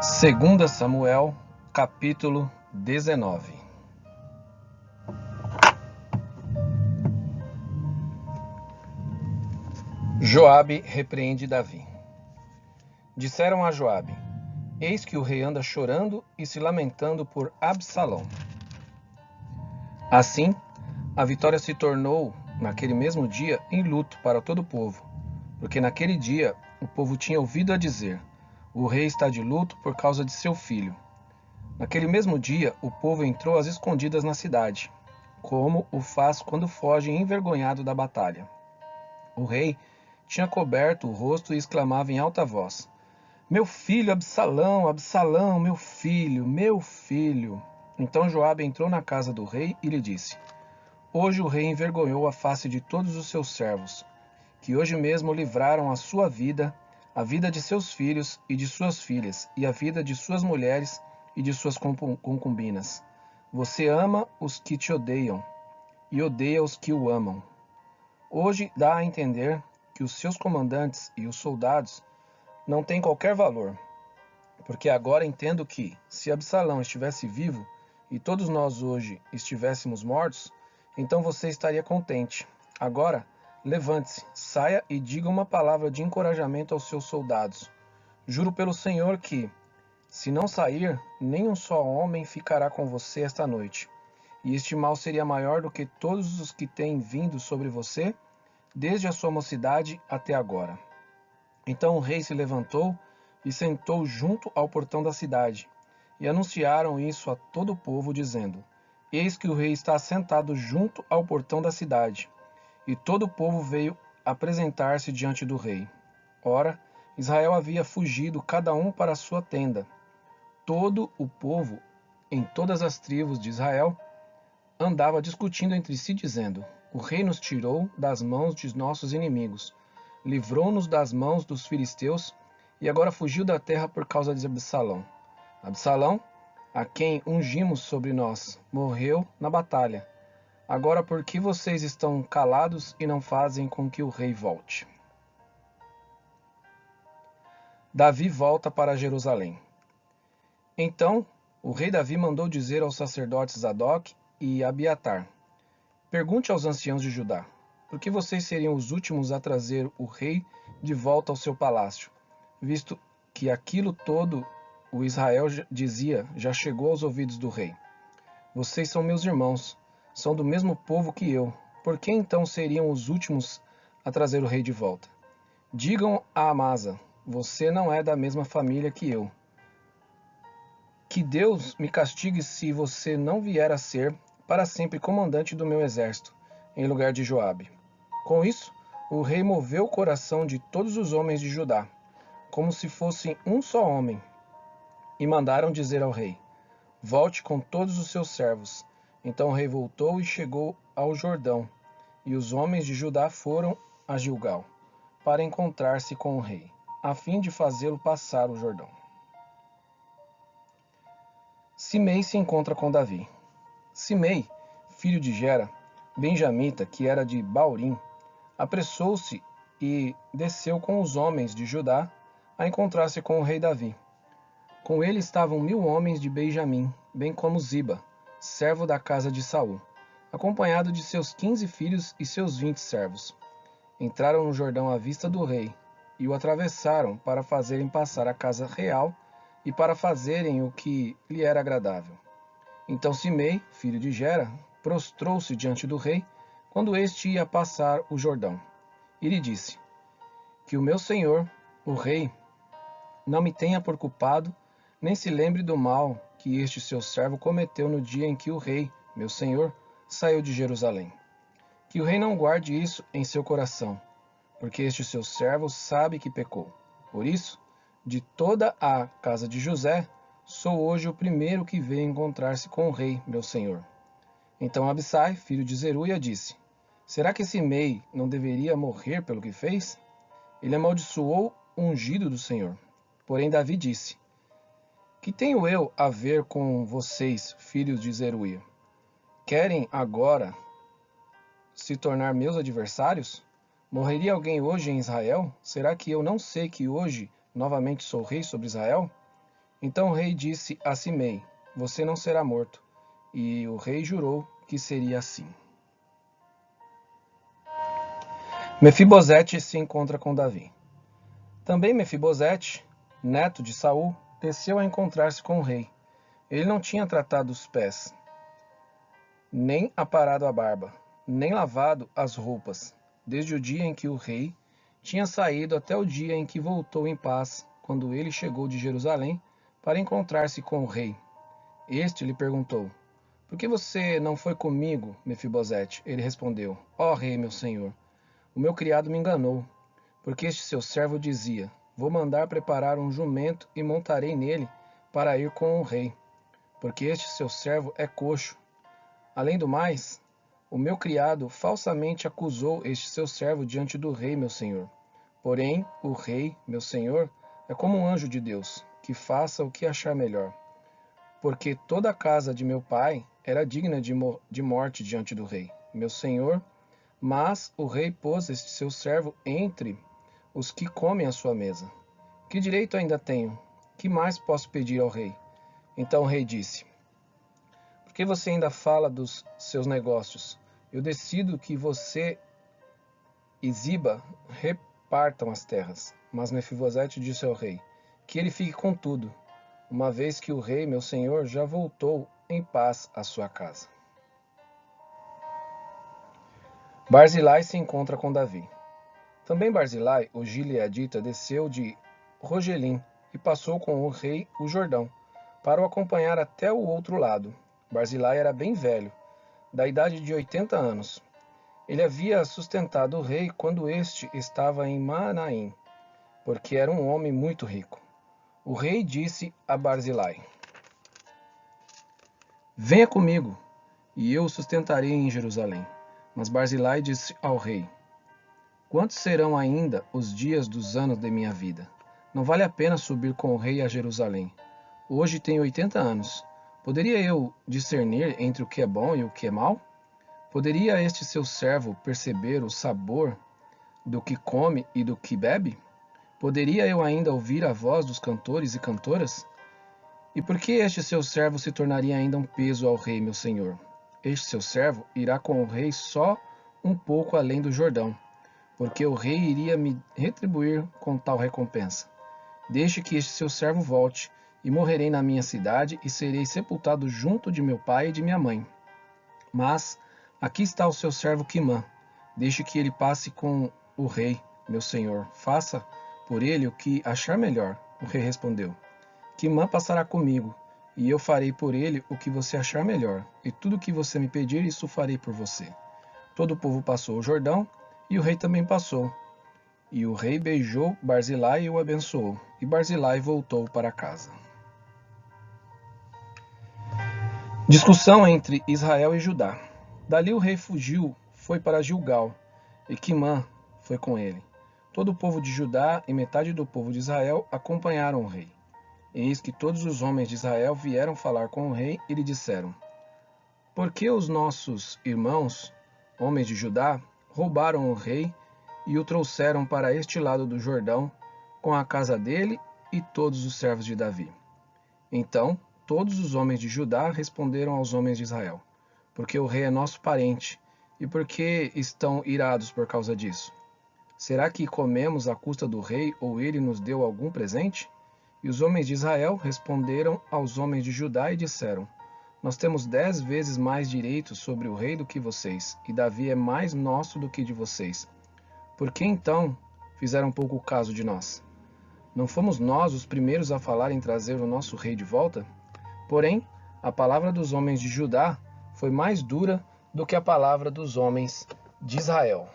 Segunda Samuel, capítulo 19. Joabe repreende Davi. Disseram a Joabe: Eis que o rei anda chorando e se lamentando por Absalão. Assim, a vitória se tornou, naquele mesmo dia, em luto para todo o povo, porque naquele dia o povo tinha ouvido a dizer: o rei está de luto por causa de seu filho. Naquele mesmo dia, o povo entrou às escondidas na cidade, como o faz quando foge envergonhado da batalha. O rei tinha coberto o rosto e exclamava em alta voz: Meu filho Absalão, Absalão, meu filho, meu filho. Então Joabe entrou na casa do rei e lhe disse: Hoje o rei envergonhou a face de todos os seus servos, que hoje mesmo livraram a sua vida, a vida de seus filhos e de suas filhas, e a vida de suas mulheres e de suas concubinas. Você ama os que te odeiam, e odeia os que o amam. Hoje dá a entender que os seus comandantes e os soldados não têm qualquer valor, porque agora entendo que, se Absalão estivesse vivo e todos nós hoje estivéssemos mortos, então você estaria contente. Agora, levante-se, saia e diga uma palavra de encorajamento aos seus soldados. Juro pelo Senhor que, se não sair, nem um só homem ficará com você esta noite. E este mal seria maior do que todos os que têm vindo sobre você, desde a sua mocidade até agora. Então o rei se levantou e sentou junto ao portão da cidade, e anunciaram isso a todo o povo, dizendo: Eis que o rei está sentado junto ao portão da cidade. E todo o povo veio apresentar-se diante do rei. Ora, Israel havia fugido, cada um para a sua tenda. Todo o povo, em todas as tribos de Israel, andava discutindo entre si, dizendo: O rei nos tirou das mãos de nossos inimigos, livrou-nos das mãos dos filisteus, e agora fugiu da terra por causa de Absalão. Absalão, a quem ungimos sobre nós, morreu na batalha. Agora por que vocês estão calados e não fazem com que o rei volte? Davi volta para Jerusalém. Então, o rei Davi mandou dizer aos sacerdotes Zadok e Abiatar: Pergunte aos anciãos de Judá, por que vocês seriam os últimos a trazer o rei de volta ao seu palácio, visto que aquilo todo o Israel dizia já chegou aos ouvidos do rei? Vocês são meus irmãos, são do mesmo povo que eu. Por que então seriam os últimos a trazer o rei de volta? Digam a Amasa: você não é da mesma família que eu. Que Deus me castigue se você não vier a ser para sempre comandante do meu exército, em lugar de Joabe. Com isso, o rei moveu o coração de todos os homens de Judá, como se fossem um só homem, e mandaram dizer ao rei: Volte com todos os seus servos. Então o rei voltou e chegou ao Jordão, e os homens de Judá foram a Gilgal, para encontrar-se com o rei, a fim de fazê-lo passar o Jordão. Simei se encontra com Davi. Simei, filho de Gera, benjamita, que era de Baurim, apressou-se e desceu com os homens de Judá a encontrar-se com o rei Davi. Com ele estavam 1000 homens de Benjamim, bem como Ziba, servo da casa de Saul, acompanhado de seus 15 filhos e seus 20 servos. Entraram no Jordão à vista do rei, e o atravessaram para fazerem passar a casa real e para fazerem o que lhe era agradável. Então Simei, filho de Gera, prostrou-se diante do rei, quando este ia passar o Jordão, e lhe disse: Que o meu senhor, o rei, não me tenha por culpado, nem se lembre do mal que este seu servo cometeu no dia em que o rei, meu senhor, saiu de Jerusalém. Que o rei não guarde isso em seu coração, porque este seu servo sabe que pecou. Por isso, de toda a casa de José, sou hoje o primeiro que veio encontrar-se com o rei, meu senhor. Então Abissai, filho de Zeruia, disse: Será que Simei não deveria morrer pelo que fez? Ele amaldiçoou o ungido do Senhor. Porém Davi disse: Que tenho eu a ver com vocês, filhos de Zeruia? Querem agora se tornar meus adversários? Morreria alguém hoje em Israel? Será que eu não sei que hoje novamente sou rei sobre Israel? Então o rei disse a Simei: Você não será morto. E o rei jurou que seria assim. Mefibosete se encontra com Davi. Também Mefibosete, neto de Saul, desceu a encontrar-se com o rei. Ele não tinha tratado os pés, nem aparado a barba, nem lavado as roupas, desde o dia em que o rei tinha saído até o dia em que voltou em paz, quando ele chegou de Jerusalém para encontrar-se com o rei. Este lhe perguntou: Por que você não foi comigo, Mefibosete? Ele respondeu: Ó rei, meu senhor, o meu criado me enganou, porque este seu servo dizia: Vou mandar preparar um jumento e montarei nele para ir com o rei, porque este seu servo é coxo. Além do mais, o meu criado falsamente acusou este seu servo diante do rei, meu senhor. Porém, o rei, meu senhor, é como um anjo de Deus, que faça o que achar melhor. Porque toda a casa de meu pai era digna de morte diante do rei, meu senhor, mas o rei pôs este seu servo entre os que comem à sua mesa. Que direito ainda tenho? Que mais posso pedir ao rei? Então o rei disse: Por que você ainda fala dos seus negócios? Eu decido que você e Ziba repartam as terras. Mas Mefibosete disse ao rei: Que ele fique com tudo, uma vez que o rei, meu senhor, já voltou em paz à sua casa. Barzilai se encontra com Davi. Também Barzilai, o gileadita, desceu de Rogelim e passou com o rei o Jordão, para o acompanhar até o outro lado. Barzilai era bem velho, da idade de 80 anos. Ele havia sustentado o rei quando este estava em Manaim, porque era um homem muito rico. O rei disse a Barzilai: Venha comigo, e eu o sustentarei em Jerusalém. Mas Barzilai disse ao rei: Quantos serão ainda os dias dos anos de minha vida? Não vale a pena subir com o rei a Jerusalém. Hoje tenho 80 anos. Poderia eu discernir entre o que é bom e o que é mal? Poderia este seu servo perceber o sabor do que come e do que bebe? Poderia eu ainda ouvir a voz dos cantores e cantoras? E por que este seu servo se tornaria ainda um peso ao rei, meu senhor? Este seu servo irá com o rei só um pouco além do Jordão, porque o rei iria me retribuir com tal recompensa. Deixe que este seu servo volte, e morrerei na minha cidade, e serei sepultado junto de meu pai e de minha mãe. Mas aqui está o seu servo Quimã. Deixe que ele passe com o rei, meu senhor. Faça por ele o que achar melhor. O rei respondeu: Quimã passará comigo, e eu farei por ele o que você achar melhor, e tudo o que você me pedir, isso farei por você. Todo o povo passou o Jordão, e o rei também passou. E o rei beijou Barzilai e o abençoou, e Barzilai voltou para casa. Discussão entre Israel e Judá. Dali o rei fugiu, foi para Gilgal, e Quimã foi com ele. Todo o povo de Judá e metade do povo de Israel acompanharam o rei. Eis que todos os homens de Israel vieram falar com o rei e lhe disseram: Por que os nossos irmãos, homens de Judá, roubaram o rei e o trouxeram para este lado do Jordão, com a casa dele e todos os servos de Davi? Então todos os homens de Judá responderam aos homens de Israel: Porque o rei é nosso parente, e por que estão irados por causa disso? Será que comemos à custa do rei, ou ele nos deu algum presente? E os homens de Israel responderam aos homens de Judá e disseram: Nós temos 10 vezes mais direitos sobre o rei do que vocês, e Davi é mais nosso do que de vocês. Por que então fizeram pouco caso de nós? Não fomos nós os primeiros a falar em trazer o nosso rei de volta? Porém, a palavra dos homens de Judá foi mais dura do que a palavra dos homens de Israel.